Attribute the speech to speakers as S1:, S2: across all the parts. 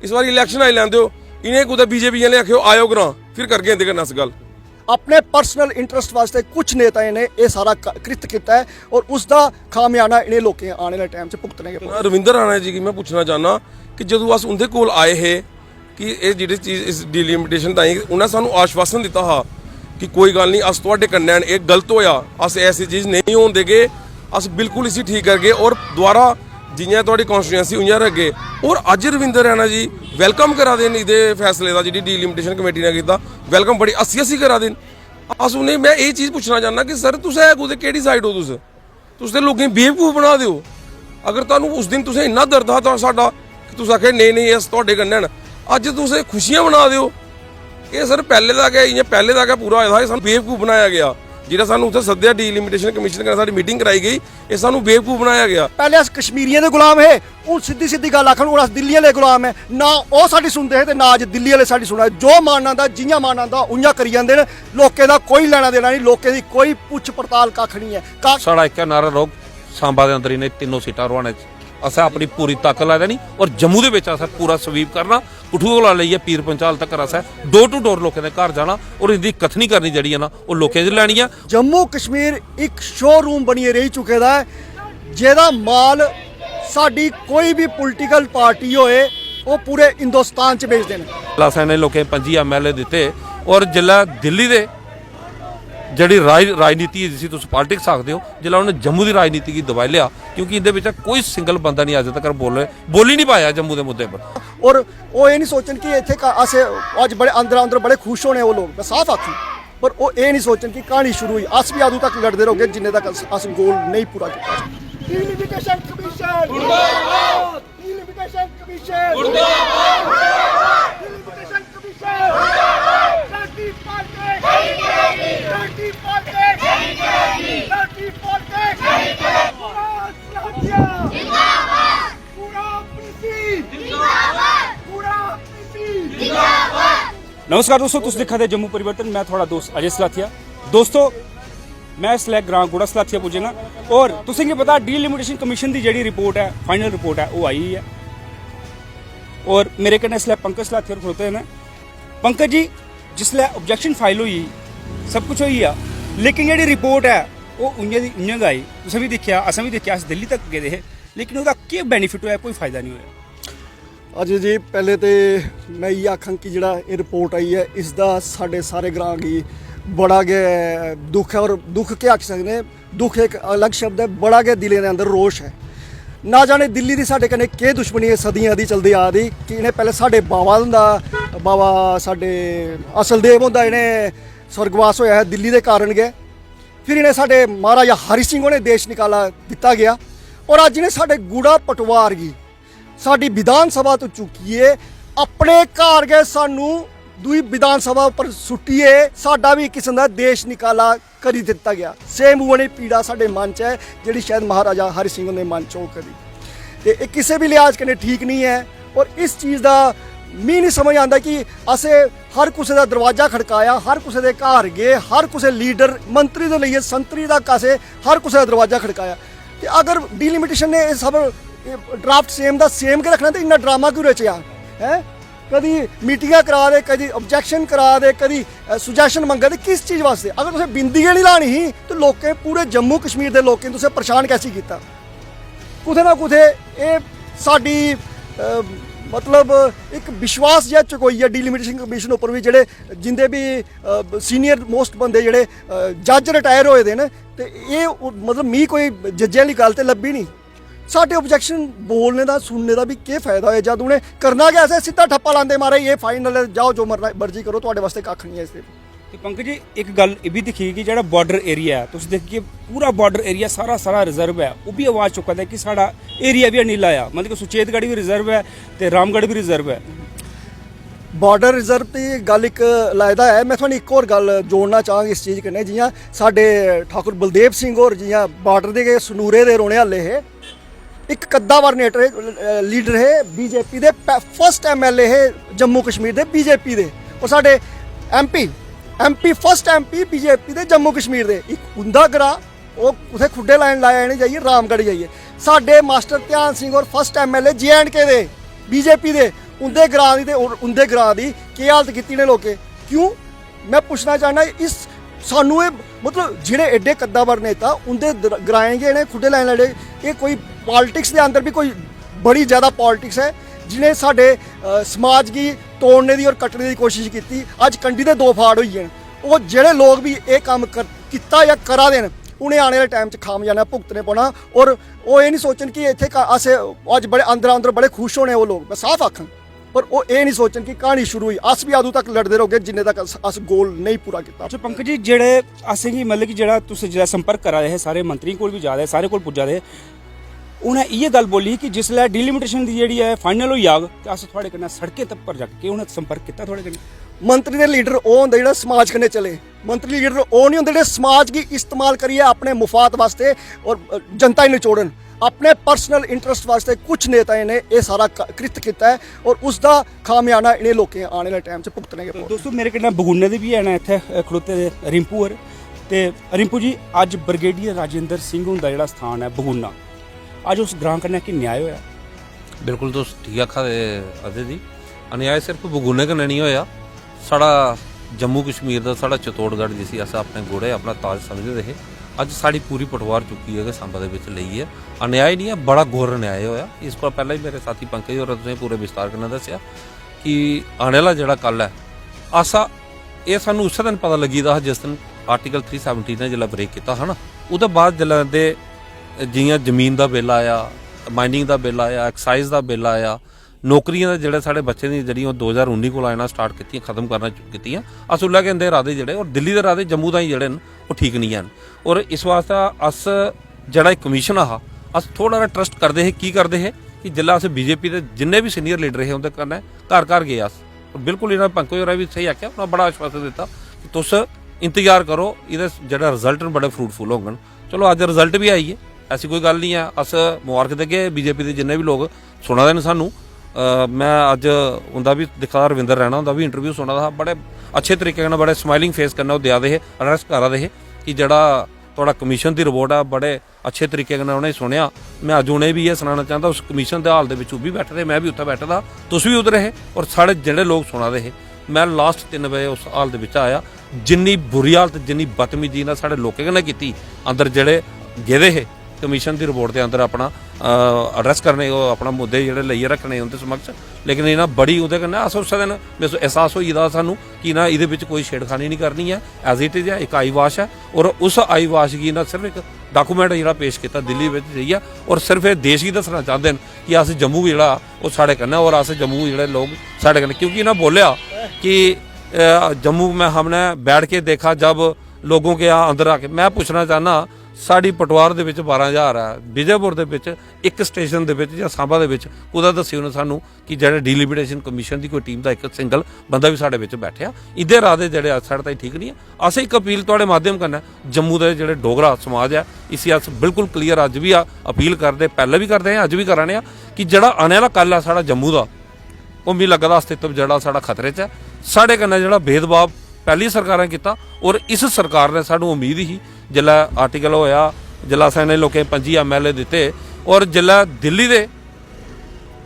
S1: इस बार इलैक्शन आई लैंदे हो इन्हें कुछ बीजेपी ने आखियो आयो ग्रां फिर करगे इंदे कन्नै अस गल।
S2: अपने पर्सनल इंटरस्ट वास्ते कुछ नेताएं ने यह सारा कृत किया है और उसका खामियाना इन्हें लोगों आने वाले टाइम से भुगतने।
S1: रविंदर राणा जी की मैं पूछना चाहना कि जो अस उनके कोल आए हे कि ये जी चीज़ इस डिलिमिटेशन ताई उन्हें सानू आश्वासन दिता हा कि कोई गल नहीं अस तुहाडे कन्नै न, एक गलत होया अस ऐसी चीज़ नहीं होन देगे, अस बिल्कुल इसी ठीक करगे और दोबारा जियां तुहाडी कॉन्स्टिट्यूएंसी उइयां रखगे। और अज रविंदर राणा जी वेलकम करा देन इहदे फैसले का, जी डिलिमिटेशन कमेटी ने किया वेलकम बड़ी अस्सी करा देन। अस उन्हें मैं ये चीज़ पूछना चाहना कि सर तुस है कुदै केह्ड़ी साइड हो, तुस ते लोकें बेवकूफ बना दे हो। अगर तुहानू उस दिन तुसें इन्ना दर्द हा साडा कि तुस आखे नहीं नहीं अस तुहाडे कन्नै न, अज तुस खुशियां मना दे हो। ये सर पहले तक है इ'यां पहले तक पूरा होया था, ये सानू बेवकूफ बनाया गया। जिहड़ा सानू उत्थे सद्देआ डिलिमिटेशन कमीशन कन्नै साडी मीटिंग कराई गई, ये सानू बेवकूफ बनाया गया।
S2: पहले अस कश्मीरियों के गुलाम है, हूँ सीधी सीधी गल आखन हूँ अस दिल्ली वाले गुलाम है ना। वो साडी सुनते हैं ना अज दिल्ली वाले साडी सुना। जो मन आंदा जियां मन आंदा उइयां करी जांदे ने, लोकें दा कोई लेना देना नहीं, लोकें दी कोई पुछ पड़ताल कख नहीं है।
S3: साढ़ा एक नारा रोक सांबा के अंदर इन्हें तीनों सीटां रवाने अस अपनी पूरी ताकत ला देनी और जम्मू के अस पूरा स्वीप करना। कठुआ लेइयै पीर पंचाल तक अस डोर टू डोर लोगों के घर जाना और इनकी कथनी करनी जी ना वो लोगों से लैनी है।
S2: जम्मू कश्मीर एक शोरूम बनिए रही चुके दा है, जेदा माल साडी कोई भी पोलिटिकल पार्टी होए वो पूरे हिंदुस्तान च बेचते हैं।
S3: असें ने लोकें 25 MLA दिते और जिल्लै दिल्ली दे जी राजनीति जिसी तुम पॉलिटिक्स आखते हो, जिला उन्हें जम्मू की राजनीति की दबाई लिया क्योंकि इहदे कोई सिंगल बंदा नहीं अज तक बोल ही नहीं पाया जम्मू के मुद्दे पर।
S2: और वो ये नहीं सोचन कि इतने अस अज बड़े अंदर अंदर बड़े खुश होने वो लोग, मैं साफ आखी, पर वो ये नहीं सोचन कि कहानी शुरू हुई। अस भी अदू तक लड़ते रहोगे जिन्ने तक अस गोल नहीं पूरा
S4: नमस्कार दोस्तों, तुम दिखा दे जम्मू परिवर्तन। मैं थोड़ा दोस्त अजय सलाथिया। दोस्तों मैं इसलै ग्रां गुड़ा सलाथिया पुज्जेगा और तुसेंगी पता डिलिमिटेशन कमीशन की जी रिपोर्ट है, फाइनल रिपोर्ट है, वो आई है और मेरे कन्नै इसलै पंकज सलाथिया खड़ोते हैं। पंकज जी जिसलै ऑब्जेक्शन फाइल हुई सब कुछ होई आ, लेकिन जी रिपोर्ट है वो उ'यां दी उ'यां गै आई। तुसें भी दिक्खेआ, असें भी दिक्खेआ, अस दिल्ली तक गेदे हे, लेकिन उसका केह् बेनीफिट होया? कोई फायदा नहीं होया।
S2: अज जी पहले तो मैं ये आखां कि जिहड़ा ये रिपोर्ट आई है इसका साढ़े सारे ग्रां गी बड़ा गै दुख है। और दुख क्या आखी सकते, दुख एक अलग शब्द है, बड़ा गै दिले दे अंदर रोष है। ना जाने दिल्ली की साढ़े कन्नै केह् दुश्मनी है सदियां दी चलदी आ दी कि इन्हें पहले साढ़े बाबा हुंदा, बाबा साढ़े असलदेव हुंदा इन्हें स्वर्गवास होया है दिल्ली के कारण गै। फिर इन्हें साढ़े महाराजा हरि सिंह उन्हें देश निकाला दिता गया और अज इन्हें साढ़े गुड़ा पटवार गी साडी विधान सभा तो चुकिए अपने घर गए सानू दूई विधान सभा पर सुट्टिए साडा भी किस्म का देश निकाला करी दिता गया। सेम उन्हें पीड़ा साडे मन च है जिहड़ी शायद महाराजा हरि सिंह दे मन चो करी ते किसी भी लिहाज कन्नै ठीक नहीं है। और इस चीज़ का मी नहीं समझ आता कि असें हर कुछ का दरवाजा खड़काया, हर कुछ के घर गए, हर कुछ लीडर मंत्री तो लेइए संतरी तक असें हर कुछ का दरवाजा खड़काया। तो अगर डिलिमिटेशन ने सब ड्राफ्ट सेम का सेम के रखना तो इन्ना ड्रामा क्यों रचिया है? कभी मीटिंगां करा दे, कभी ऑब्जेक्शन करा दे, कभी सुजैशन मंगा दे, किस चीज़ वास्ते? अगर तुसें बिंदी गै नहीं लानी ही तो लोकें पूरे जम्मू कश्मीर के लोकें तुसें परेशान कैसी किया? कुते ना कुते ये साडी मतलब एक विश्वास जहा चुकोई है डिलिमिटेशन कमीशन उपर भी, जेह्ड़े जिंदे भी सीनियर मोस्ट बंदे जेह्ड़े जज रिटायर होए दे न, ते ये मतलब मी कोई जज्जें आह्ली गल्ल ते लब्भी नहीं। साढ़े ऑब्जेक्शन बोलने का सुनने का भी क्या फायदा होया जब उन्हें करना क्या ऐसे सीधा ठप्पा लाते मारे ये फाइनल है जाओ जो मर्जी करो, तुहाडे वास्ते कक्ख नहीं है इसलिए।
S4: तो पंकज जी एक गल ये भी दिखी कि जो बॉर्डर एरिया है तुम देखिए पूरा बॉर्डर एरिया सारा सारा रिजर्व है, वो भी आवाज़ चुका है कि साड़ा एरिया भी नहीं लाया, मतलब कि सुचेतगढ़ भी रिजर्व है तो रामगढ़ भी रिजर्व है।
S2: बॉर्डर रिजर्व की गल एक लायदा है। मैं थोड़ी एक और गल जोड़ना चाहांगा इस चीज़ कन्नै, जियां साडे ठाकुर बलदेव सिंह होर जियां बॉर्डर के सनूरे दे रौहने आह्ले हे, एक कद्दावर लीडर है बीजेपी दे, फर्स्ट MLA है जम्मू कश्मीर दे बीजेपी दे, और साडे MP फर्स्ट MP बीजेपी दे जम्मू कश्मीर दे। एक उंदा ग्रां वो उत्थे खुड्डे लाइन लाया नहीं जाइए रामगढ़ जाइए। साडे मास्टर ध्यान सिंह और फर्स्ट MLA J&K दे बीजेपी दे, उंदे ग्रां दी ते उंदे ग्रां दी केह् हालत कीती ने लोकें क्यों मैं पुछना चाहना इस सानू एह् मतलब जेह्ड़े एड्डे कद्दावर नेता उंदे ग्राएं गै इ'नें खुड्डे लाइन लड़े एह् कोई पॉलिटिक्स दे अंदर भी कोई बड़ी ज़्यादा पॉलिटिक्स है जिन्हें साढ़े समाज गी तोड़ने दी और कट्टने दी कोशिश की अज कंडी दे दो फाड़ होई गे न ओह् जेह्ड़े लोग भी एह् कम्म कीता या करा दे न उ'नें आने वाले टाइम च खामयाना भुगतने पौना और ओह् एह् नहीं सोचन कि इत्थे अस अज बड़े अंदर बड़े खुश होने ओह् लोग मैं साफ आखन पर ओह् एह् नहीं सोचन कि क्हानी शुरू हुई अस भी अदूं तक लड़दे रहोगे जिन्ने तक अस गोल नहीं पूरा कीता
S4: अच्छा पंकज जी जेह्ड़े असेंगी मतलब कि जेह्ड़ा तुस जेह्ड़ा संपर्क करा दे हे सारे मंत्रियें कोल भी जा दे सारे कोल पुज्जा दे उ'नें इ'यै गल्ल बोली कि जिसलै डिलिमिटेशन दी जेह्ड़ी है फाइनल होई जाग ते अस थुआढ़े कन्नै सड़कें तक पर जाके उ'नें संपर्क कीता थुआढ़े कन्नै
S2: मंत्री दे लीडर ओह् होंदे जेह्ड़ा समाज कन्नै चले मंत्री लीडर ओह् नहीं होंदे जेह्ड़े समाज गी इस्तेमाल करियै अपने मुफात वास्ते और जनता गी नचोड़न अपने पर्सनल इंटरस्ट वास्ते कुछ नेताएं ने यह सारा कृत किया है और उसका खामियाना इन्हें लोगों आने वाले टाइम से भुगतने के
S4: दोस्तों मेरे कन्नै बगुने दे भी हैन इत्थे खड़ोते दे रिंपू होर ते रिंपू जी अज ब्रिगेडियर राजेंद्र सिंह हुंदा जेह्ड़ा स्थान है बगुना अज उस ग्रां कन्नै कि न्याय होया
S3: बिल्कुल तुस ठीक आखा दे अजय जी अन्याय सिर्फ बगुने कन्नै नहीं होया साढ़ा जम्मू कश्मीर का साढ़ा चित्तौड़गढ़ जिसी अस अपने घोड़े अपना ताज समझते थे अज साड़ी पूरी पटवार चुकी है कि सांबा दे विच लई है अन्याय नहीं है बड़ा घोर अन्याय होया इस पर पहले ही मेरे साथी पंकज होर तुसें पूरे विस्तार कन्नै दस्सिया कि आने वाला जेह्ड़ा कल है आसा ये सानू उस दिन पता लगी दा जिस दिन आर्टिकल 370 ने जिसलै ब्रेक किया है ना उसदे बाद जिसलै दे जियां जमीन का बिल आया माइनिंग का बिल आया एक्साइज का बिल आया नौकरियां दे जेह्ड़े साढ़े बच्चे दी जेह्ड़ियां 2019 कोल आना स्टार्ट कीतियां खत्म करना कीतियां अस उल्लै कहंदे इरादे जेह्ड़े और दिल्ली दे इरादे जम्मू ताईं जेह्ड़े न ओह् ठीक नहीं हैन और इस वास्ते अस जेह्ड़ा कमीशन हा अस थोड़ा हारा ट्रस्ट करदे हे की करदे हे कि जिल्लै अस बीजेपी दे जिन्ने भी सीनियर लीडर हे उंदे कन्नै घर घर गे अस बिल्कुल इन्होंने पंकज होरें भी सही आखेआ उन्होंने बड़ा आश्वासन दित्ता कि तुस इंतजार करो एह्दे जेह्ड़ा रिजल्ट न बड़े फ्रूटफुल होङन चलो अज्ज रिजल्ट भी आई है ऐसी कोई गल नहीं है अस मुबारक देगे बीजेपी के जिन्ने भी लोग सुना दे न सानू मैं अज उंदा भी दिखा रविंदर रैना उंदा भी इंटरव्यू सुना था बड़े अच्छे तरीके कन्नै बड़े स्माइलिंग फेस कन्नै ओह् देआ दे हे अरेस्ट करा दे हे कि जेह्ड़ा थोड़ा कमीशन की रिपोर्ट है बड़े अच्छे तरीके कन्नै उ'नें सुनिया मैं अज उ'नें भी ये सनाना चाहता उस कमीशन के हाल दे विच ओह् भी बैठे दे मैं भी उत्थे बैठे दा तुस भी उधर हे और साढ़े जेह्ड़े लोग सुना दे हे मैं लास्ट 3 बजे उस हाल दे विच आया जिन्नी बुरी हालत जिन्नी बदतमीजी ने साढ़े लोकें कन्नै कीती अंदर जेह्ड़े गेदे हे कमीशन की रिपोर्ट के अंदर अपना अड्रैस करने अपना मुद्दे जेह्ड़े लेइयै रखने उंदे समक्ष लेकिन इन्ना बड़ी उहदे कन्नै अस उस दिन एहसास होई दा सानू कि ना इहदे विच कोई छेड़खानी नहीं करनी है एज इट इज है एक आई वाश है और उस आई वाश गी ना सिर्फ एक डाकूमेंट जेह्ड़ा पेश किया दिल्ली विच जाइयै और सिर्फ ये देश गी दस्सना चाहते हैं कि अस जम्मू जेह्ड़ा ओह् साढ़े कन्नै और अस जम्मू जेह्ड़े लोग साढ़े कन्नै क्योंकि इन्हें बोलिया कि जम्मू में हमने बैठ के देखा जब लोगों के यहाँ अंदर आके मैं पूछना चाहना साड़ी पटवार दे विच 12,000 है विजयपुर दे विच एक स्टेशन दे विच जां सांबा दे विच कुदा दस्सी उन्हें सानू कि जेह्ड़े डिलिमिटेशन कमीशन की कोई टीम का एक सिंगल बंदा भी साढ़े विच बैठा इहदे इरादे जेह्ड़े साढ़े ताईं ठीक नहीं है अस एक अपील तुहाडे माध्यम कन्नै जम्मू दे जेह्ड़े डोगरा समाज है इसी अस बिल्कुल क्लीयर अज भी अपील करदे पहले भी करदे हैं अज भी करा ने कि जेह्ड़ा आने वाला कल है साढ़ा जम्मू दा ओह् मिगी लगदा अस्तित्व जेह्ड़ा साढ़ा खतरे च है साढ़े कन्नै जेह्ड़ा भेदभाव पहली सरकारें किया और इस सरकार ने सानू उम्मीद ही जिल्लै आर्टिकल होया जिल्लै असें लोकें 25 MLA दिते और जिल्लै दिल्ली दे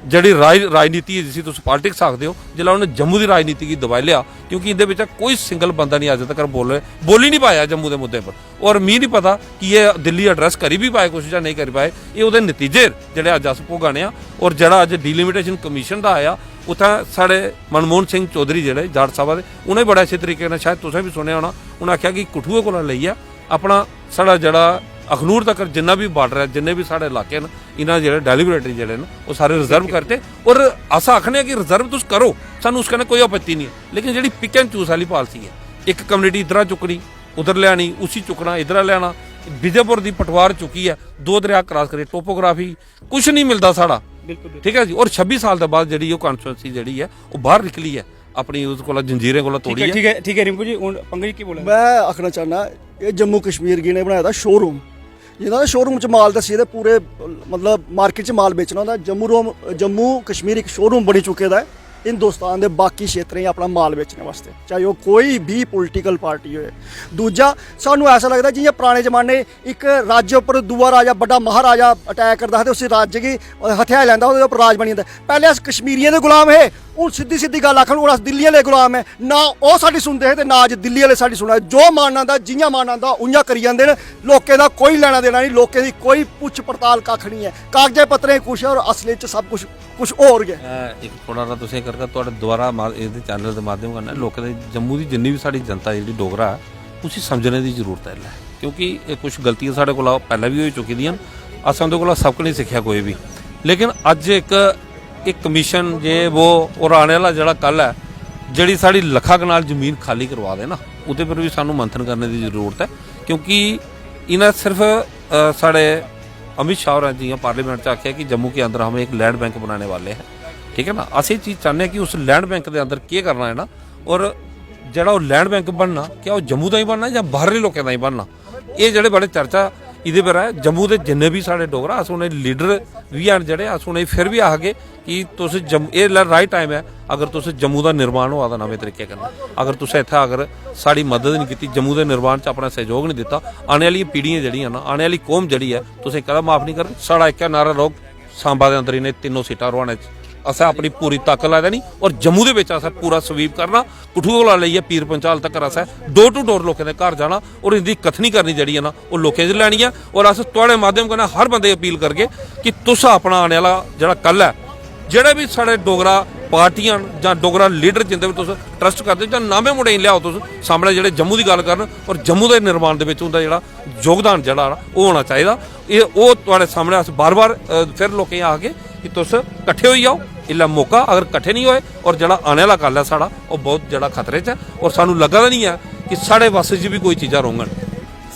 S3: जिहड़ी राजनीति जिसी तुस पॉलिटिक्स आखदे हो जिल्लै उन्हें जम्मू की राजनीति की दबाई लिया क्योंकि इहदे विच कोई सिंगल बंदा नहीं अज तक बोली नहीं पाया जम्मू के मुद्दे पर और मी नहीं पता कि ये दिल्ली एड्रैस करी भी पाए कुछ या नहीं करी पाए ये उहदे नतीजे जिहड़े अज अस भोगाने और जिहड़ा अज डिलिमिटेशन कमीशन का आया उत्थै साढ़े मनमोहन सिंह चौधरी जिहड़े जाट सभा दे उन्हें बड़े अच्छे तरीके नाल शायद तुसें भी सुनिया होना उन्हें आख्या कि कठुए कोला लेइयै अपना साढ़ा जिहड़ा अखनूर तक जिन्ना भी बार्डर है जिन्ने भी साढ़े इलाके न इन्हां जेह्ड़े डेलीबरेटरी जेह्ड़े न वो सारे रिजर्व करते और अस आखने कि रिजर्व तुस करो सानू उस कन्नै कोई आपत्ति नहीं है लेकिन जेह्ड़ी पिक एंड चूज वाली पॉलिसी है एक कम्युनिटी इधरा चुकनी उधर लियानी उसी चुकना इधर लियाना विजयपुर की पटवार चुकी है 2 दरिया क्रॉस करिए टोपोग्राफी कुछ नहीं मिलता साढ़ा ठीक है जी और 26 साल के बाद जी कॉन्स्टिट्यूंसी जी है वो बाहर निकली है अपनी उस कोला जंजीरें कोला तोड़ी है
S4: ठीक है रिंकू जी पंकज जी की बोला
S2: मैं आखना चाहना ये जम्मू कश्मीर गी ने बनाया था शोरूम जिन्हों ने शोरूम च माल दस्सी ते पूरे मतलब मार्केट च माल बेचना होंदा जम्मू कश्मीर एक शोरूम बनी चुके दा है हिंदुस्तान के बाकी क्षेत्रें च अपना माल बेचने वास्ते चाहे वो कोई भी पोलिटिकल पार्टी हो दूजा सानू ऐसा लगता जियां पुराने जमाने एक राज्य उपर दूआ राजा बड़ा महाराजा अटैक करता है तो उस राज्य की हथियार लैंदा ओह्दे उप्पर राज बनी जंदा पहले अस कश्मीरियें दे गुलाम हे ਹੁਣ ਸਿੱਧੀ ਸਿੱਧੀ ਗੱਲ ਆਖਣ ਹੁਣ ਅਸ ਦਿੱਲੀ ਵਾਲੇ ਗੁਲਾਮ ਹੈ ਨਾ ਉਹ ਸਾਡੀ ਸੁਣਦੇ ਹੈ ਤੇ ਨਾ ਅੱਜ ਦਿੱਲੀ ਵਾਲੇ ਸਾਡੀ ਸੁਣਾ ਜੋ ਮਾਨ ਆਂਦਾ ਜਿਹੀਆਂ ਮਾਨ ਆਂਦਾ ਉਈਆਂ ਕਰੀ ਜਾਂਦੇ ਨੇ ਲੋਕਾਂ ਦਾ ਕੋਈ ਲੈਣਾ ਦੇਣਾ ਨਹੀਂ ਲੋਕਾਂ ਦੀ ਕੋਈ ਪੁੱਛ ਪੜਤਾਲ ਕੱਖ ਨਹੀਂ ਹੈ ਕਾਗਜ਼ੇ ਪੱਤਰੇ ਕੁਛ ਹੈ ਔਰ ਅਸਲੀ ਚ ਸਭ ਕੁਛ ਹੋਰ ਗਿਆ
S3: ਇੱਕ ਥੋੜਾ ਜਿਹਾ ਤੁਸੀਂ ਕਰਕੇ ਤੁਹਾਡੇ ਦੁਆਰਾ ਇਹਦੇ ਚੈਨਲ ਦੇ ਮਾਧਿਅਮ ਕਰਨਾ ਲੋਕਾਂ ਦੇ ਜੰਮੂ ਦੀ ਜਿੰਨੀ ਵੀ ਸਾਡੀ ਜਨਤਾ ਜਿਹੜੀ ਡੋਗਰਾ ਹੈ ਤੁਸੀਂ ਸਮਝਣੇ ਦੀ ਜ਼ਰੂਰਤ ਹੈ ਕਿਉਂਕਿ ਇਹ ਕੁਝ ਗਲਤੀਆਂ ਸਾਡੇ ਕੋਲ ਪਹਿਲਾਂ ਵੀ ਹੋ ਚੁੱਕੀ ਦੀਆਂ ਅਸਾਂ ਉਹਦੇ ਕੋਲ ਸਬਕ ਨਹੀਂ ਸਿੱਖਿਆ ਕੋਈ ਵੀ ਲੇਕਿਨ ਅੱਜ ਇੱਕ ਕਮਿਸ਼ਨ ਜੇ ਉਹ ਔਰ ਆਉਣ ਵਾਲਾ ਜਿਹੜਾ ਕੱਲ ਹੈ ਜਿਹੜੀ ਸਾਡੀ ਲੱਖਾਂ ਕਨਾਲ ਜ਼ਮੀਨ ਖਾਲੀ ਕਰਵਾ ਦੇ ਨਾ ਉਹਦੇ ਪਰ ਵੀ ਸਾਨੂੰ ਮੰਥਨ ਕਰਨੇ ਦੀ ਜ਼ਰੂਰਤ ਹੈ ਕਿਉਂਕਿ ਇਹਨਾਂ ਸਿਰਫ ਸਾਡੇ अमित शाह और जी पार्लियामेंट से आख्या कि जम्मू के अंदर हम एक लैंड बैंक बनाने वाले हैं ठीक है ना असं चीज़ चाहते हैं कि उस लैंड बैंक के अंदर क्या करना है ना और जरा लैंड बैंक बनना क्या वो जम्मू का ही बनना या बाहरले लोगों का ही बनना ये जोड़े बड़े चर्चा ये पर है जम्मू के जिन्ने भी साढ़े डोगरा अस उन्हें लीडर भी हैं जोड़े अस उन्हें फिर भी आखगे कि तुस जम्मू ये राइट टाइम है अगर तुस जम्मू का निर्माण होआ नवे तरीके करना अगर तुस इत्थे अगर साड़ी मदद नहीं की जम्मू के निर्माण च अपना सहयोग नहीं दिता आने वाली पीढ़ियां जड़ियां ना आने वाली कौम जड़ी है तुसें कदा माफ नहीं कर साड़ा एक नारा रोक सांबा के अंदर इन्हें तीनों सीटां रवाने असें अपनी पूरी ताकत ला देनी और जम्मू के विच असें पूरा स्वीप करना कठुआ लेइयै पीर पंचाल तक असें डोर टू डोर लोगों के घर जाना और इनकी कथनी करनी जी है ना वो लोगों से लैनी है और अस तुहाडे माध्यम कन्नै हर बंदे अपील करगे कि तुस अपना आने वाला जिहड़ा कल है ਜਿਹੜੇ भी साढ़े डोगरा पार्टियां ਜਾਂ डोगरा लीडर जिंदे भी तुस ट्रस्ट करदे ਜਾਂ नामे मुड़े लियाओ तुस सामने ਜਿਹੜੇ जम्मू की गल करन और जम्मू के निर्माण ਦੇ ਵਿੱਚ ਉਹਦਾ ਜਿਹੜਾ योगदान ਜਿਹੜਾ ਉਹ ਹੋਣਾ ਚਾਹੀਦਾ ਇਹ ਉਹ ਤੁਹਾਡੇ ਸਾਹਮਣੇ अस बार बार फिर लोकें आके कि तुस इकट्ठे हो जाओ इला मौका अगर इकट्ठे नहीं होए और जड़ा आने वाला कल है साड़ा वो बहुत जड़ा खतरे च है और सानू लगा नहीं है कि साढ़े वस च भी कोई चीज़ां रोंगन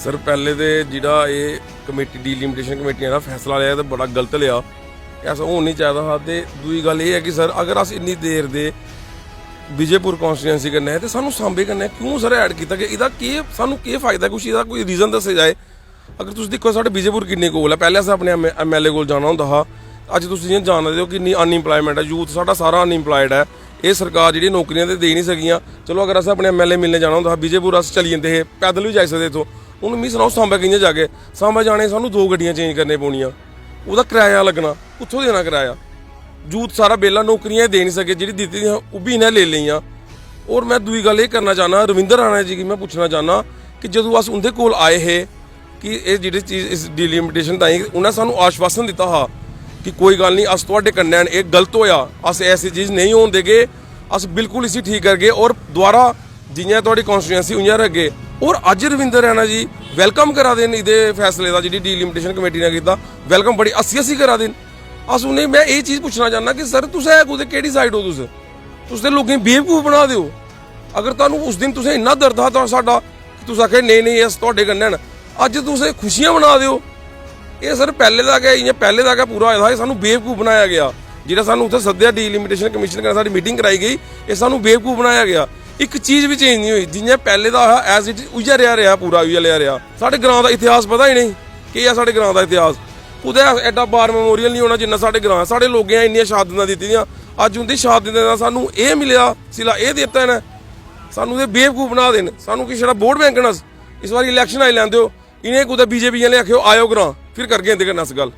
S1: सर पहले तो जिहड़ा ये कमेटी डीलिमिटेशन कमेटी ने फैसला लिया तो बड़ा गलत लिया ऐसा होना नहीं चाहिए था ते दूई गल ये है कि सर अगर अस इन्नी देर दे विजयपुर कॉन्स्टिट्यूंसी करना है तो सानू सांबे करना है क्यों सर ऐड किया गया इहदा के सानू के फायदा कुछ इहदा कोई रीजन दस्से जाए अगर तुसीं देखो साढ़े विजयपुर किन्ने कोल है पहले अस अपने MLA कोल जाना होंदा हा अज तुसीं जियां जानदे हो किन्नी अनइंपलायमेंट है यूथ साडा सारा अनइंपलायड है ये सरकार जी नौकरियां तो दे नहीं सकियां चलो अगर अस अपने MLA मिलने जाना होंदा विजयपुर अस चली जाते हैं पैदल भी जाई सकते इत्थों हुण मिगी सनाओ सांबा कि'यां जाके सांबा जाने सानू 2 गड्डियां चेंज करने पौनियां ਉਹਦਾ ਕਿਰਾਇਆ ਲੱਗਣਾ ਉੱਥੋਂ ਦੇਣਾ ਕਿਰਾਇਆ ਯੂਥ ਸਾਰਾ ਬੇਲਾ ਨੌਕਰੀਆਂ ਦੇ ਨਹੀਂ ਸਕੇ ਜਿਹੜੀ ਦਿੱਤੀ ਦੀਆਂ ਉਹ ਵੀ ਇਹਨਾਂ ਲੈ ਲਈਆਂ ਔਰ ਮੈਂ ਦੂਈ ਗੱਲ ਇਹ ਕਰਨਾ ਚਾਹਨਾ ਰਵਿੰਦਰ ਰਾਣਾ ਜੀ ਕੀ ਮੈਂ ਪੁੱਛਣਾ ਚਾਹਨਾ ਕਿ ਜਦੋਂ ਅਸ ਉਹਦੇ ਕੋਲ ਆਏ ਹੈ ਕਿ ਇਹ ਜਿਹੜੀ ਚੀਜ਼ ਇਸ ਡਿਲੀਮਿਟੇਸ਼ਨ ਤਾਂ ਉਹਨਾਂ ਸਾਨੂੰ ਆਸ਼ਵਾਸਨ ਦਿੱਤਾ ਹਾਂ ਕਿ ਕੋਈ ਗੱਲ ਨਹੀਂ ਅਸ ਤੁਹਾਡੇ ਕੰਨਿਆਂ ਇਹ ਗਲਤ ਹੋਇਆ ਅਸ ਐਸੀ ਚੀਜ਼ ਨਹੀਂ ਹੋਣ ਦੇਗੇ ਅਸ ਬਿਲਕੁਲ ਇਸੇ ਠੀਕ ਕਰਗੇ ਔਰ ਦੁਬਾਰਾ ਜਿਹੀਆਂ ਤੁਹਾਡੀ ਕਨਸਟੀਟੂਐਂਸੀ ਉਈਆਂ ਰੱਖੇ और अज रविंदर रैना जी वेलकम करा देन इहदे फैसले का जी डीलिमिटेशन कमेटी ने किया वेलकम बड़ी अस्सी करा देन अस उन्हें मैं ये चीज़ पूछना चाहना कि सर तुस है कुदै केह्ड़ी साइड हो तुस ते लोकें बेवकूफ बना दो अगर तुहानू उस दिन तुसें इन्ना दर्द हा साडा तुस आखे नहीं अस तुहाडे कन्नै न अज तुस खुशियां मना दो ये सर पहले तक है इ'यां पहले तक पूरा होया था सानू बेवकूफ बनाया गया जिहड़ा सानू उत्थे सद्देआ डीलिमिटेशन कमीशन कन्नै साडी मीटिंग कराई गई ये सानू बेवकूफ बनाया गया एक चीज़ भी चेंज नहीं हुई जियां पहले का एज इट उइया रहा पूरा उइया रहा साढ़े ग्रां का इतिहास पता ही नहीं कि है साढ़े ग्रां का इतिहास कुदै एडा बार मेमोरियल नहीं होना जिन्ना साढ़े ग्रां साढ़े लोगों इन्नियां शहादतां दित्तियां अज उंदी शहादतें दा सानू ये मिलेआ सिला ये दित्ता इन्हें सानू ते बेवकूफ बना देन सानू कि छड़ा वोट बैंक न इस बार इलैक्शन आई लैंदे हो इन्हें कुदै बीजेपी ने आखियो आयो ग्रां फिर करगे इंदे कन्नै अस गल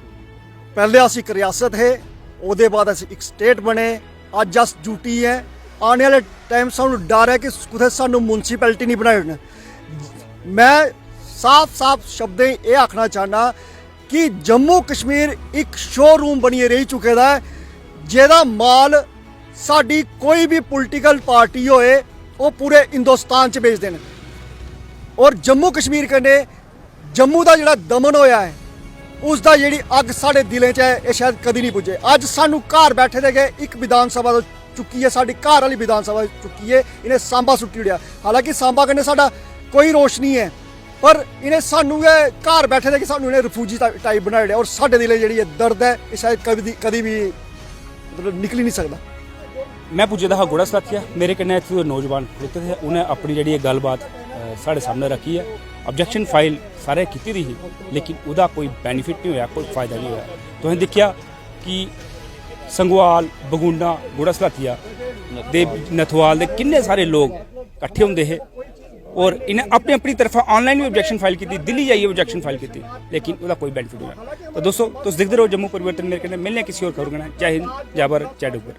S2: पहले अस एक रियासत है ਉਹਦੇ बाद अस एक स्टेट बने अज अस ड्यूटी है आने वाले टाइम सानू डर है कि कुछ सानू म्यूनसिपैलिटी नहीं बनाई ओड़ना मैं साफ शब्दें ये आखना चाहना कि जम्मू कश्मीर एक शोरूम बनिए रही चुके दा है जेदा माल साडी कोई भी पोलिटिकल पार्टी होए वो पूरे हिंदुस्तान च बेच देन और जम्मू कश्मीर कन्नै जम्मू का जिहड़ा दमन होया है उसका जी अग साढ़े दिलें च है ये शायद कभी नहीं पुजे अज सानू घर बैठे दे गए एक विधान सभा चुकी है साड़ी घर वाली विधान सभा चुकी है इन्हें सांबा सुट्टी उड़िया हालांकि सांबा कन्नै साडा कोई रोश नहीं है पर इन्हें सानू घर बैठे दे कि सानू इन्हें रिफ्यूजी टाइप बनाई ओड़िया और साडे दिले जी दर्द है ये शायद कभी भी मतलब निकल ही नहीं सकता
S4: मैं पुज्जे दा हा घोड़ा सलाथिया मेरे कन्नै इत्थे नौजवान खड़ोते थे उन्हें अपनी जी गलबात साढ़े सामने रखी है ऑब्जेक्शन फाइल सारे की दी ही लेकिन उसका कोई बेनीफिट नहीं होया कोई फायदा नहीं होया तुसें दिक्खिया कि संगवाल बगुंडा घोड़ा सलाथिया दे नथवाल दे किन्ने सारे लोग इकट्ठे होंदे हे और इन्हें अपनी अपनी तरफा ऑनलाइन भी ऑब्जेक्शन फाइल की दिल्ली जाइए ऑब्जेक्शन फाइल की लेकिन उसका कोई बेनीफिट नहीं होया तो दोस्तों तुम देखते रहो जम्मू परिवर्तन मेरे कन्नै मिलने किसी और खबर कन्नै जय हिंद जय भारत जय डुग्गर।